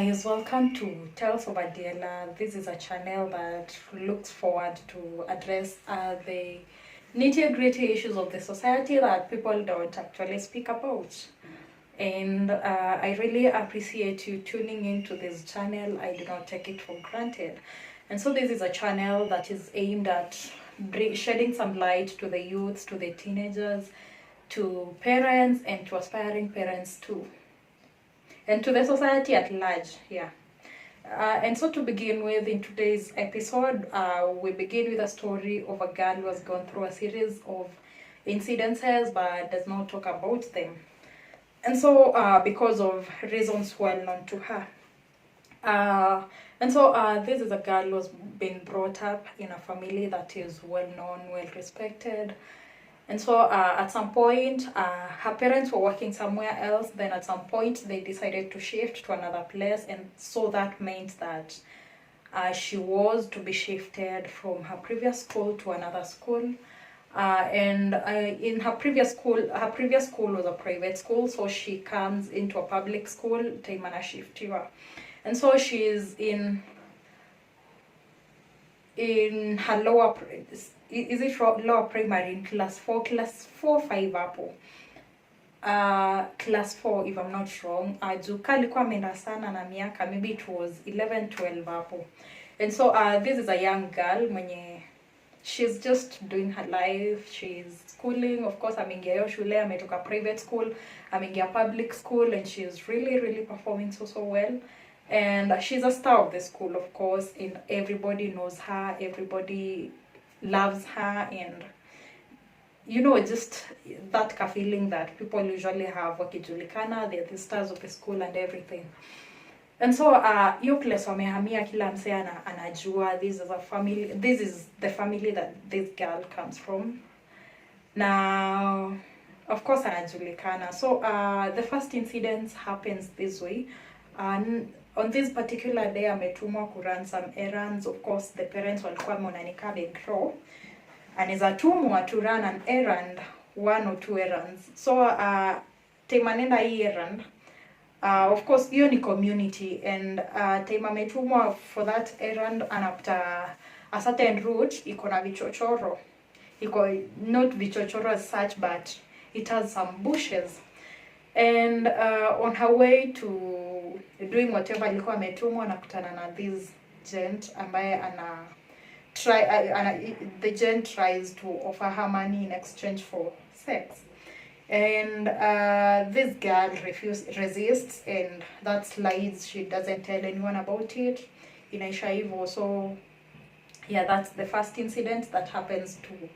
guys, welcome to Tales of Adiela. This is a channel that looks forward to address the nitty-gritty issues of the society that people don't actually speak about. And I really appreciate you tuning into this channel. I do not take it for granted. And so this is a channel that is aimed at shedding some light to the youths, to the teenagers, to parents, and to aspiring parents too, and to the society at large. And so to begin with, in today's episode, we begin with a story of a girl who has gone through a series of incidences but does not talk about them. And so because of reasons well known to her. This is a girl who's been brought up in a family that is well known, well respected. And so at some point, her parents were working somewhere else. Then at some point, they decided to shift to another place. And so that meant that she was to be shifted from her previous school to another school. In her previous school was a private school. So she comes into a public school, Taimana Shiftiwa. And so she's in her lower primary, in class 4, 5 hapo. Class 4 if I'm not wrong. Juka alikuwa ameenda sana na miaka, maybe it was 11, 12 hapo. And so this is a young girl mwenye she's just doing her life. She's schooling, of course. Ameingia hiyo shule, ametoka private school, ameingia public school, and she's really performing so well. And she's a star of the school, of course, and everybody knows her, everybody loves her, and you know, just that feeling that people usually have wakijulikana, they're the stars of the school and everything. And so hiyo place wamehamia, kila msee anajua this is the family that this girl comes from. Now, of course, anajulikana. So the first incident happens this way. On this particular day, ametumwa kurun some errands. Of course, the parents walikuwa wameonanika grow. Anaweza tumwa to run an errand, 1 or 2 errands. So, time anenda hii errand, of course, hiyo ni community. And time ametumwa for that errand, anapta a certain route, iko na vichochoro. Iko not vichochoro as such, but it has some bushes. And on her way to doing whatever alikuwa ametumwa, nakutana na this gent ambaye the gent tries to offer her money in exchange for sex. And this girl resists, and that slides. She doesn't tell anyone about it. Inaisha hivyo. So yeah, that's the first incident that happens to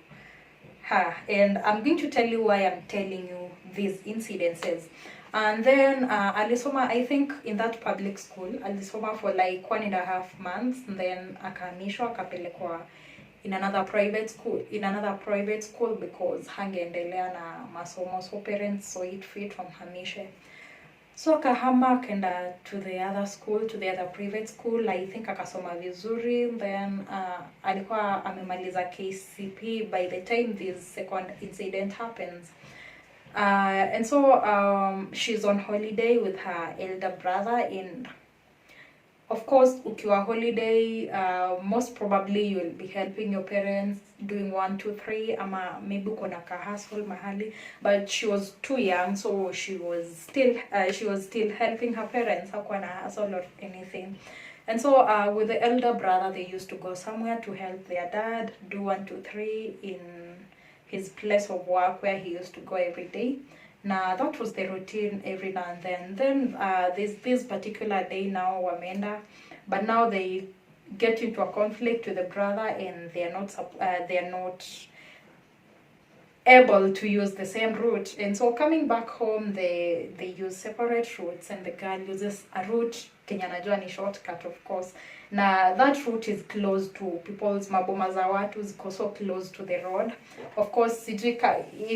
her. And I'm going to tell you why I'm telling you these incidences. And then alisoma, I think in that public school, alisoma for like 1.5 months, and then akahamishwa akapelekwa in another private school because hangeendelea na masomo, so parents saw it fit wamhamishe. So akahama akaenda to the other private school. I think akasoma vizuri. Then alikuwa amemaliza KCP by the time this second incident happens. And so she's on holiday with her elder brother, and of course ukiwa holiday, most probably you'll be helping your parents doing 1, 2, 3, ama maybe uko na ka hustle mahali. But she was too young, so she was still helping her parents. Hakuwa na hustle or anything. And so with the elder brother, they used to go somewhere to help their dad do 1, 2, 3 in his place of work where he used to go every day. Now that was the routine every now and then. Then this particular day now wameenda, but now they get into a conflict with the brother, and they are not able to use the same route. And so coming back home, they use separate routes, and the girl uses a route Kenya najua ni shortcut, of course. Now that route is close to people's maboma za watu, ziko so close to the road. Of course, if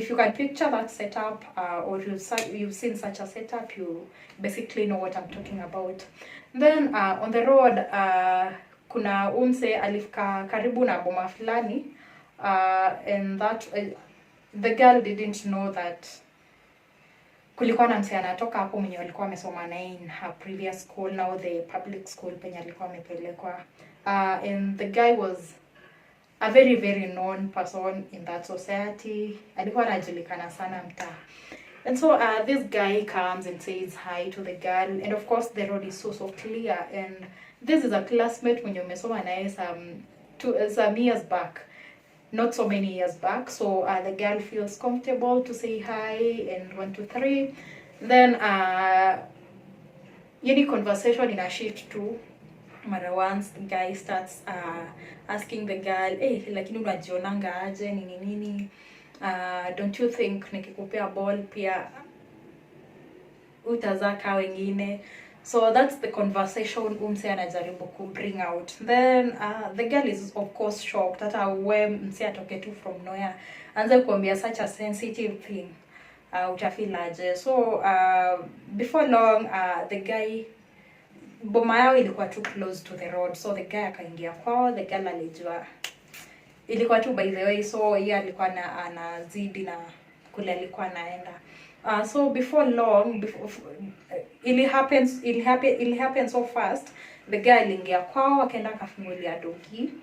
you can picture that setup, or you've seen such a setup, you basically know what I'm talking about. Then on the road, kuna umse alifika karibu na boma fulani, and that the girl didn't know that kulikuwa na msee anatoka hapo mwenye walikuwa wamesoma naye in her previous school, now the public school penye alikuwa amepelekwa. And the guy was a very very known person in that society. Alikuwa anajulikana sana mtaa. And so this guy comes and says hi to the girl, and of course the road is so clear, and this is a classmate when you umesoma naye some years back, not so many years back. So the girl feels comfortable to say hi and 1 2 3. Then any conversation in a shift to mara once the guy starts asking the girl, hey, lakini unajionanga aje nini nini, don't you think nikikupea ball pia utazaka wengine? So that's the conversation umse anajaribu ku bring out. Then the girl is of course shocked hata we mse atoke tu from nowhere anze kuambia such a sensitive thing, utafilaje? So before long the guy, boma yao ilikuwa too close to the road, so the guy akaingia kwao. The girl alijua ilikuwa tu by the way, so yeye alikuwa anazidi na kule alikuwa anaenda. So before long, it happens so fast. The guy aliingia kwao akaenda akafungulia dogi,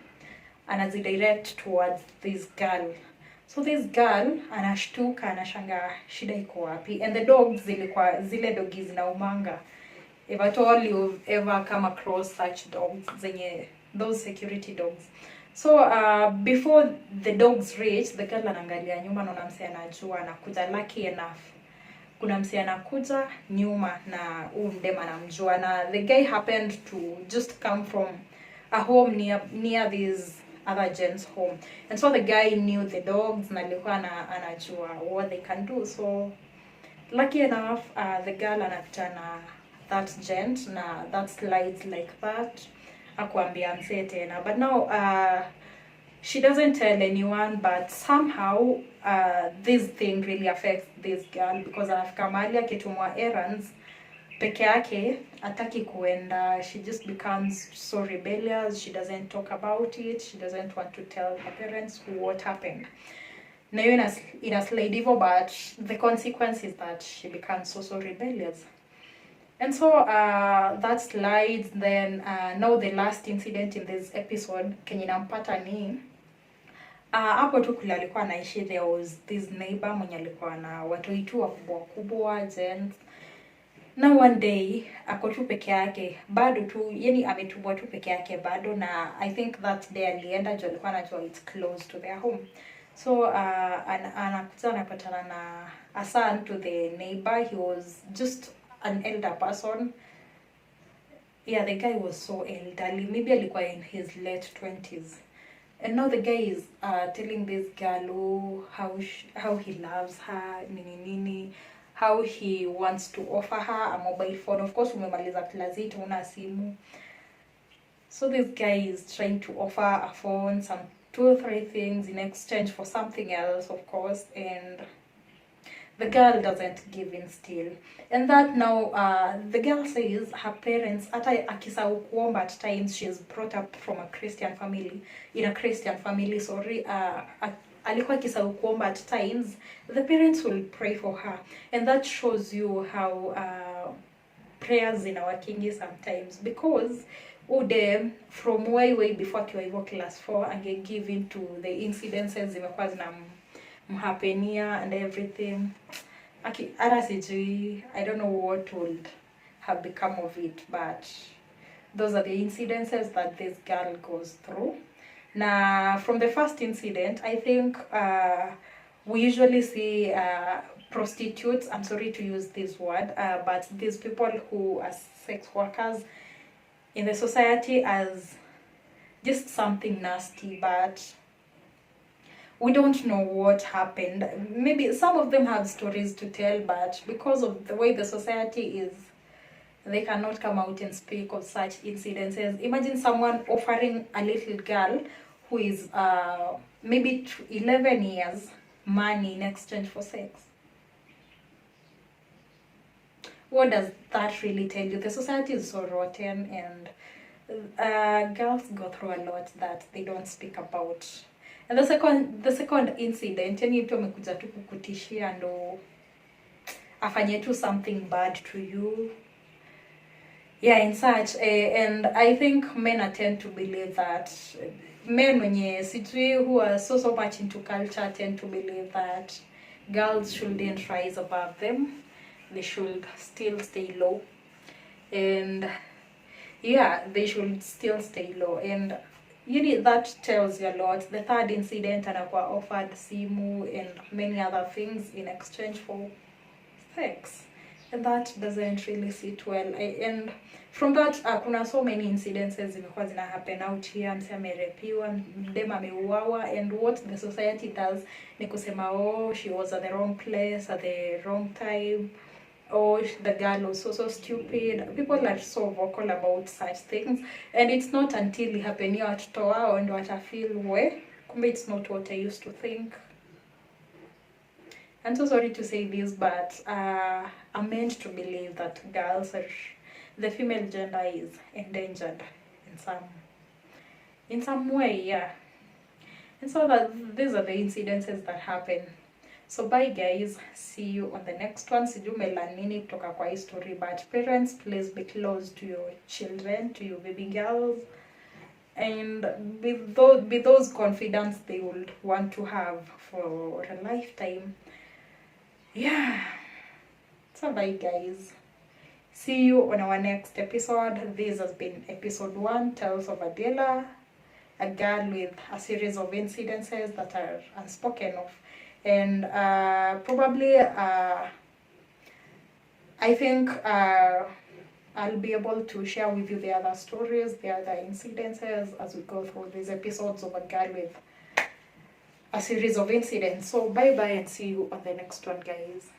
anazidirect towards this girl. So this girl anashtuka, anashanga shida iko wapi, and the dogs zilikuwa zile dogi zinaumanga. If at all you've ever come across such dogs, those security dogs. So before the dogs reach, the girl anaangalia nyuma, naona msee anajua anakuja. Lucky enough kuna msee anakuja nyuma na mdema anamjua, na the guy happened to just come from a home near this other gent's home, and so the guy knew the dogs na alikuwa anajua what they can do. So lucky enough the girl anapita na that gent na that slides like that, akuambia msee tena. But now she doesn't tell anyone, but somehow this thing really affects this girl, because anafika mahali akitumwa errands peke yake ataki kuenda. She just becomes so rebellious. She doesn't talk about it. She doesn't want to tell her parents what happened. Na hiyo ina slide hivyo, but the consequence is that she becomes so rebellious. And so that slides. Then now the last incident in this episode kenye nampata ni hapo tu kule alikuwa anaishi, there was this neighbor mwenye alikuwa na watoi tu wakubwa gents. Now one day ako tu peke yake bado tu, yani ametubwa tu peke yake bado, na I think that day alienda jo alikuwa anajua it's close to their home. So anakuja anapatana na a son to the neighbor. He was just an elder person. Yeah, the guy was so elderly, maybe alikuwa in his late 20s. And now the guy is telling this girl how he loves her, nini, how he wants to offer her a mobile phone. Of course, umemaliza class 8 una simu. So this guy is trying to offer a phone, some 2 or 3 things in exchange for something else, of course, and the girl doesn't give in still. And that now the girl says her parents, hata akisahau kuomba, at times she's brought up from a Christian family, alikuwa akisahau kuomba, at times the parents will pray for her, and that shows you how prayers in our kingi sometimes, because ude from way before akiwa hivyo class 4 ange give in to the incidences zimekuwa zinamhapenia and everything. Ara sijui, I don't know what would have become of it, but those are the incidences that this girl goes through. Now from the first incident, I think we usually see prostitutes, I'm sorry to use this word, but these people who are sex workers in the society as just something nasty, but we don't know what happened. Maybe some of them have stories to tell, but because of the way the society is, they cannot come out and speak of such incidences. Imagine someone offering a little girl who is maybe 11 years money in exchange for sex. What does that really tell you? The society is so rotten, and girls go through a lot that they don't speak about. And the second incident, yani mtu amekuja tu kukutishia ndo afanye tu something bad to you. Yeah, in such and I think men tend to believe that men wenye sijui who are so much into culture tend to believe that girls shouldn't rise above them, they should still stay low, and yeah, they should still stay low. And you need, that tells you a lot. The third incident, anakuwa offered simu and many other things in exchange for sex, and that doesn't really sit well. And from that kuna so many incidences zimekuwa zina happen out here. Mse amerepiwa, mdem ameuawa, and what the society does ni kusema oh, she was at the wrong place at the wrong time, oh, the girl was so stupid. People are so vocal about such things, and it's not until happenio watoto wao ndo watafeel we kumbe it's not what I used to think. I'm so sorry to say this, but I'm meant to believe that girls are, the female gender is endangered in some way, yeah. And so that these are the incidences that happen. So bye guys, see you on the next one. Sijui umelearn nini kutoka kwa hii story, but parents, please be close to your children, to your baby girls, and be those confidence they would want to have for a lifetime. Yeah, so bye guys, see you on our next episode. This has been episode 1, Tales of Adiela, a girl with a series of incidences that are unspoken of, and probably I think I'll be able to share with you the other stories, the other incidences as we go through these episodes of a girl with a series of incidents. So bye bye and see you on the next one guys.